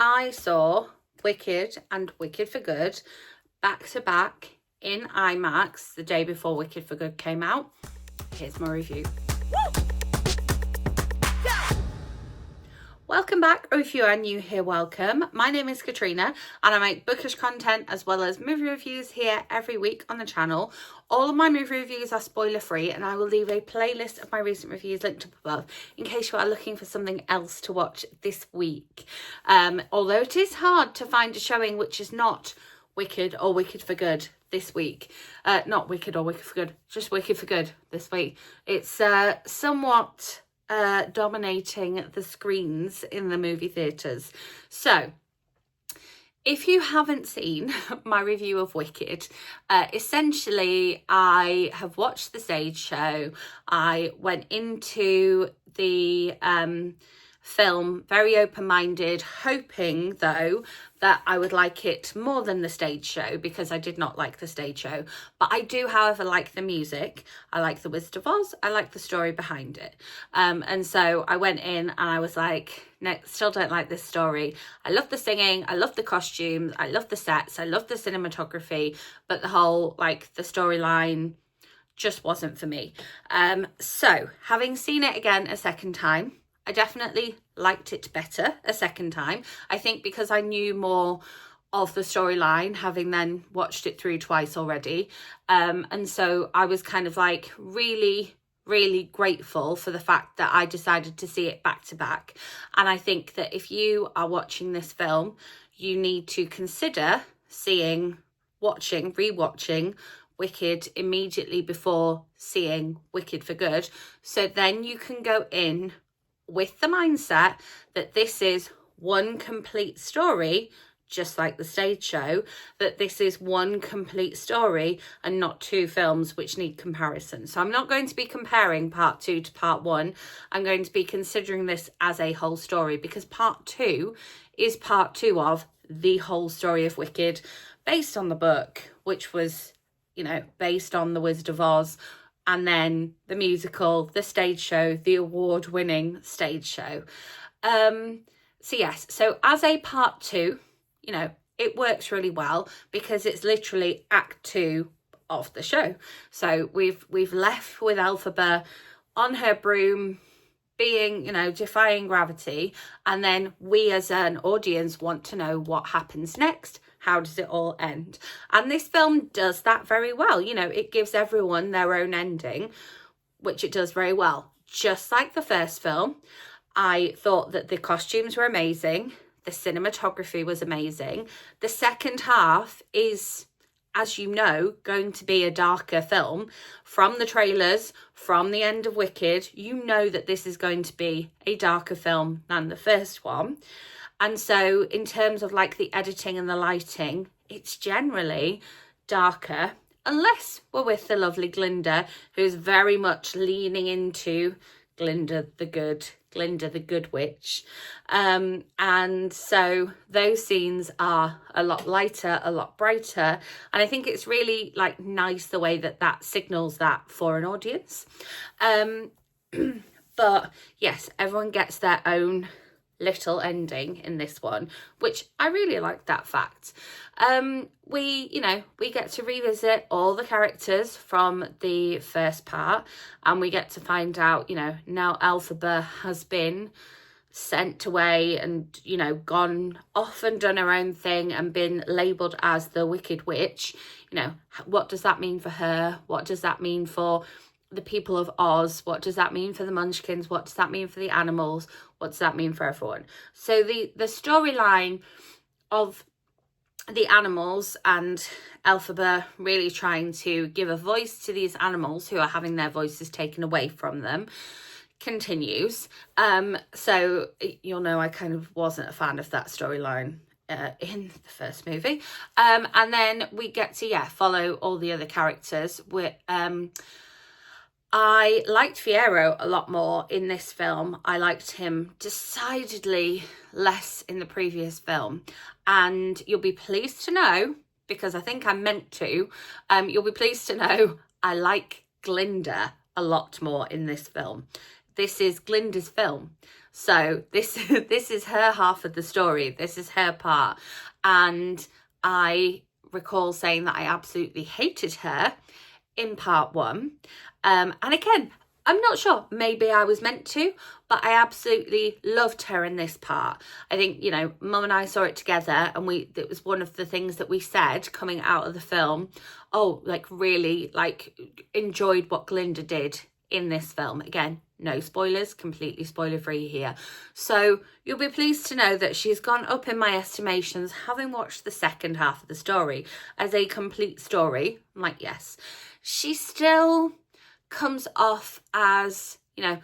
I saw Wicked and Wicked for Good back to back in IMAX the day before Wicked for Good came out. Here's my review. Welcome back, or if you are new here, welcome. My name is Katrina and I make bookish content as well as movie reviews here every week on the channel. All of my movie reviews are spoiler free and I will leave a playlist of my recent reviews linked up above in case you are looking for something else to watch this week. Although it is hard to find a showing which is not Wicked or Wicked for Good this week. Not Wicked or Wicked for Good, just Wicked for Good this week. It's somewhat dominating the screens in the movie theatres. So if you haven't seen my review of Wicked, essentially I have watched the stage show. I went into the film very open-minded, hoping though that I would like it more than the stage show, because I did not like the stage show. But I do, however, like the music. I like the Wizard of Oz. I like the story behind it. And so I went in and I was like, no, still don't like this story. I love the singing. I love the costumes. I love the sets. I love the cinematography. But the whole, like, the storyline just wasn't for me. So having seen it again a second time, I definitely liked it better a second time. I think because I knew more of the storyline, having then watched it through twice already. And so I was kind of like really grateful for the fact that I decided to see it back to back. And I think that if you are watching this film, you need to consider rewatching Wicked immediately before seeing Wicked for Good. So then you can go in with the mindset that this is one complete story, just like the stage show, that this is one complete story and not two films which need comparison. So I'm not going to be comparing part 2 to part 1. I'm going to be considering this as a whole story, because part 2 is part 2 of the whole story of Wicked, based on the book, which was, based on the Wizard of Oz, and then the musical, the stage show, the award-winning stage show. So as a part 2, it works really well because it's literally act 2 of the show. So we've left with Elphaba on her broom, being, defying gravity, and then we as an audience want to know what happens next. How does it all end? And this film does that very well. It gives everyone their own ending, which it does very well. Just like the first film, I thought that the costumes were amazing. The cinematography was amazing. The second half is, as you know, going to be a darker film. From the trailers, from the end of Wicked, you know that this is going to be a darker film than the first one. And so in terms of like the editing and the lighting, it's generally darker, unless we're with the lovely Glinda, who's very much leaning into Glinda the Good Witch. And so those scenes are a lot lighter, a lot brighter. And I think it's really like nice the way that signals that for an audience. But yes, everyone gets their own little ending in this one, which I really like that fact. We get to revisit all the characters from the first part, and we get to find out, now Elphaba has been sent away and, gone off and done her own thing and been labelled as the Wicked Witch. What does that mean for her? What does that mean for the people of Oz? What does that mean for the Munchkins? What does that mean for the animals? What does that mean for everyone? So the storyline of the animals and Elphaba really trying to give a voice to these animals who are having their voices taken away from them continues. So you'll know I kind of wasn't a fan of that storyline in the first movie. And then we get to follow all the other characters. I liked Fiyero a lot more in this film. I liked him decidedly less in the previous film. And you'll be pleased to know, because I think I meant to, you'll be pleased to know I like Glinda a lot more in this film. This is Glinda's film. So this this is her half of the story. This is her part. And I recall saying that I absolutely hated her in part 1. And again, I'm not sure, maybe I was meant to, but I absolutely loved her in this part. I think, you know, Mum and I saw it together, and it was one of the things that we said coming out of the film. Oh, like really like enjoyed what Glinda did in this film. Again, no spoilers, completely spoiler free here. So you'll be pleased to know that she's gone up in my estimations, having watched the second half of the story as a complete story. I'm like, yes, she still comes off as, you know,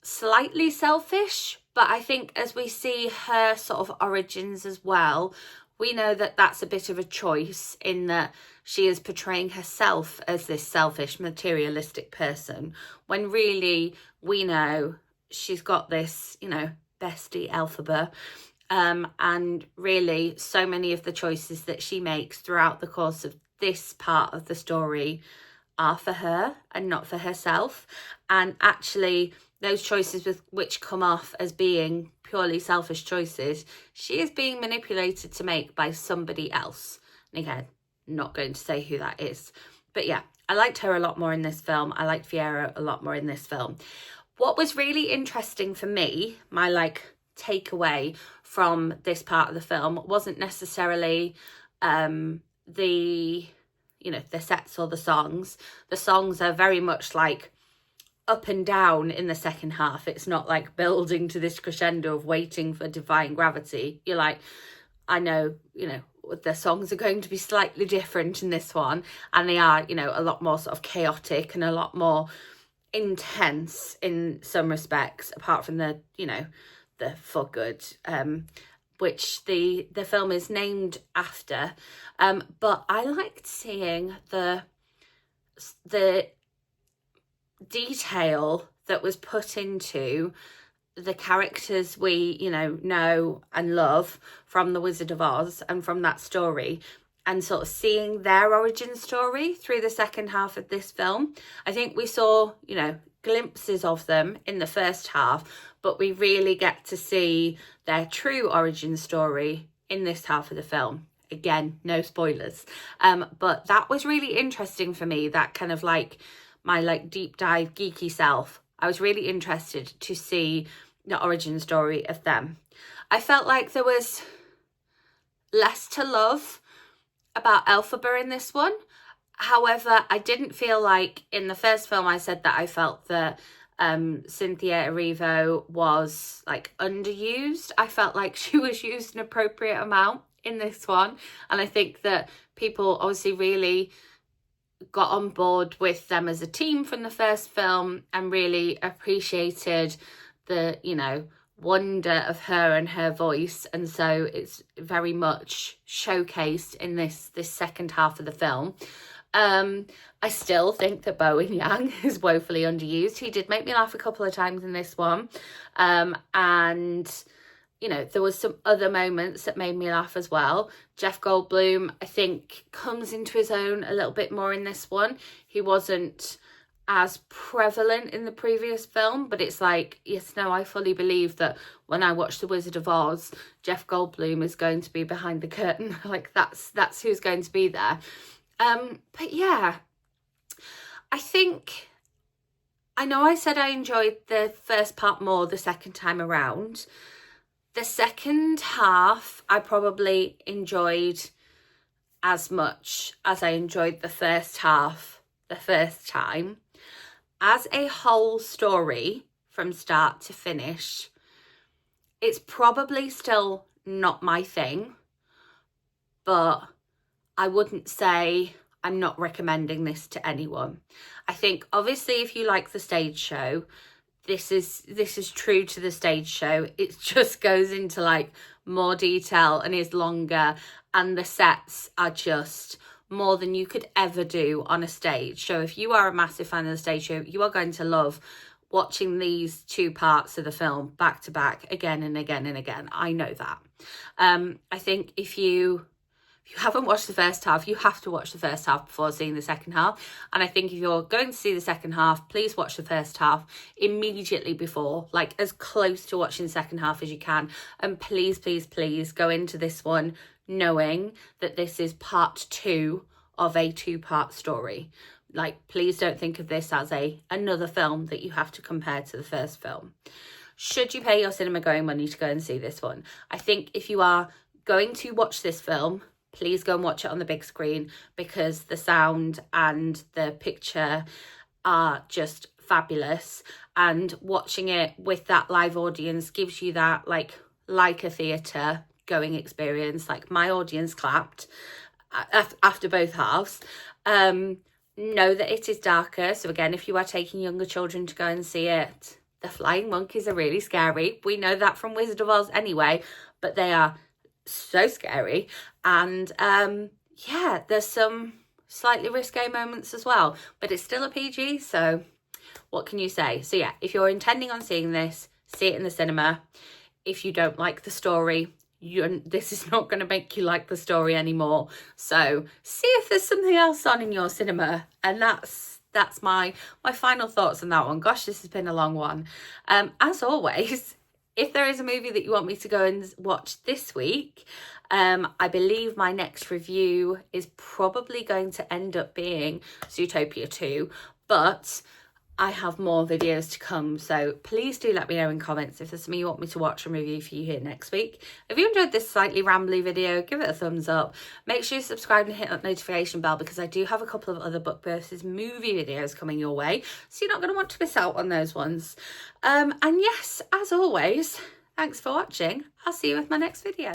slightly selfish, but I think as we see her sort of origins as well, we know that that's a bit of a choice, in that she is portraying herself as this selfish, materialistic person, when really we know she's got this, you know, bestie Elphaba. And really so many of the choices that she makes throughout the course of this part of the story are for her and not for herself. And actually those choices which come off as being purely selfish choices, she is being manipulated to make by somebody else. And again, not going to say who that is. But yeah, I liked her a lot more in this film. I liked Fiera a lot more in this film. What was really interesting for me, my like takeaway from this part of the film, wasn't necessarily the, you know, the sets or the songs. The songs are very much like up and down in the second half. It's not like building to this crescendo of waiting for Defying Gravity. You're like, I know, you know, the songs are going to be slightly different in this one, and they are, you know, a lot more sort of chaotic and a lot more intense in some respects, apart from the, you know, the For Good, which the film is named after. But I liked seeing the detail that was put into the characters we, you know and love from The Wizard of Oz and from that story, and sort of seeing their origin story through the second half of this film. I think we saw, you know, glimpses of them in the first half, but we really get to see their true origin story in this half of the film. Again, no spoilers. But that was really interesting for me, that kind of like my like deep dive geeky self. I was really interested to see the origin story of them. I felt like there was less to love about Elphaba in this one. However, I didn't feel like in the first film I said that I felt that Cynthia Erivo was like underused. I felt like she was used an appropriate amount in this one, and I think that people obviously really got on board with them as a team from the first film and really appreciated the, you know, wonder of her and her voice, and so it's very much showcased in this second half of the film. I still think that Bowen Yang is woefully underused. He did make me laugh a couple of times in this one, and you know, there was some other moments that made me laugh as well. Jeff Goldblum, I think, comes into his own a little bit more in this one. He wasn't as prevalent in the previous film, but it's like, yes, no, I fully believe that when I watch The Wizard of Oz, Jeff Goldblum is going to be behind the curtain. Like that's who's going to be there. But yeah, I think, I know I said I enjoyed the first part more the second time around. The second half I probably enjoyed as much as I enjoyed the first half the first time. As a whole story from start to finish, it's probably still not my thing, but I wouldn't say I'm not recommending this to anyone. I think obviously if you like the stage show, this is true to the stage show. It just goes into like more detail and is longer, and the sets are just more than you could ever do on a stage. So if you are a massive fan of the stage show, you are going to love watching these two parts of the film back to back again and again and again. I know that. I think if you if you haven't watched the first half, you have to watch the first half before seeing the second half. And I think if you're going to see the second half, please watch the first half immediately before, like as close to watching the second half as you can. And please, please, please go into this one knowing that this is part 2 of a 2-part story. Like, please don't think of this as another film that you have to compare to the first film. Should you pay your cinema going money to go and see this one? I think if you are going to watch this film, please go and watch it on the big screen, because the sound and the picture are just fabulous, and watching it with that live audience gives you that like a theatre going experience. Like, my audience clapped after both halves. Know that it is darker, so again, if you are taking younger children to go and see it, the flying monkeys are really scary. We know that from Wizard of Oz anyway, but they are so scary. And yeah, there's some slightly risque moments as well, but it's still a PG, so what can you say? So yeah, if you're intending on seeing this, see it in the cinema. If you don't like the story, this is not going to make you like the story anymore. So see if there's something else on in your cinema. And that's my final thoughts on that one. Gosh, this has been a long one. As always, if there is a movie that you want me to go and watch this week, I believe my next review is probably going to end up being Zootopia 2, but I have more videos to come, so please do let me know in comments if there's something you want me to watch and review for you here next week. If you enjoyed this slightly rambly video, give it a thumbs up. Make sure you subscribe and hit that notification bell, because I do have a couple of other book versus movie videos coming your way, so you're not going to want to miss out on those ones. And yes, as always, thanks for watching. I'll see you with my next video.